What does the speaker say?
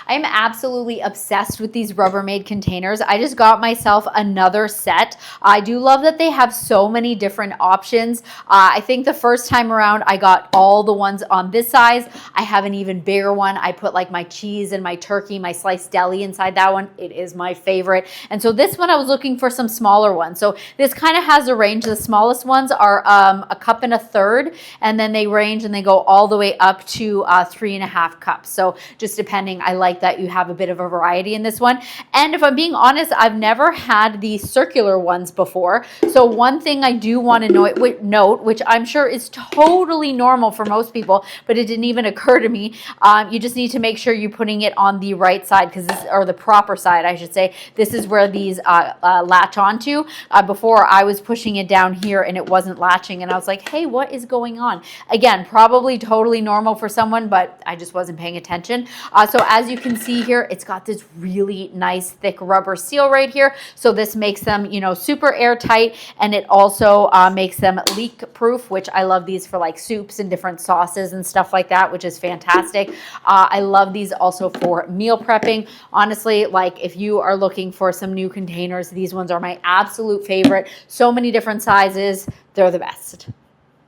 I'm absolutely obsessed with these Rubbermaid containers. I just got myself another set. I do love that they have so many different options. I think the first time around I got all the ones on this size. I have an even bigger one. I put like my cheese and my turkey, my sliced deli inside that one. It is my favorite. And so this one I was looking for some smaller ones. So this kind of has a range. The smallest ones are a cup and a third, and then they range and they go all the way up to 3.5 cups. So just depending, I like that you have a bit of a variety in this one. And if I'm being honest, I've never had the circular ones before. So one thing I do want to note, which I'm sure is totally normal for most people, but it didn't even occur to me, you just need to make sure you're putting it on the right side, because this, or the proper side, I should say. This is where these latch onto. Before I was pushing it down here and it wasn't latching, and I was like, hey, what is going on? Again, probably totally normal for someone, but I just wasn't paying attention. So as you can see here, it's got this really nice thick rubber seal right here. So this makes them, you know, super airtight, and it also makes them leak proof, which I love these for like soups and different sauces and stuff like that, which is fantastic. I love these also for meal prepping. Honestly, like if you are looking for some new containers, these ones are my absolute favorite. So many different sizes. They're the best.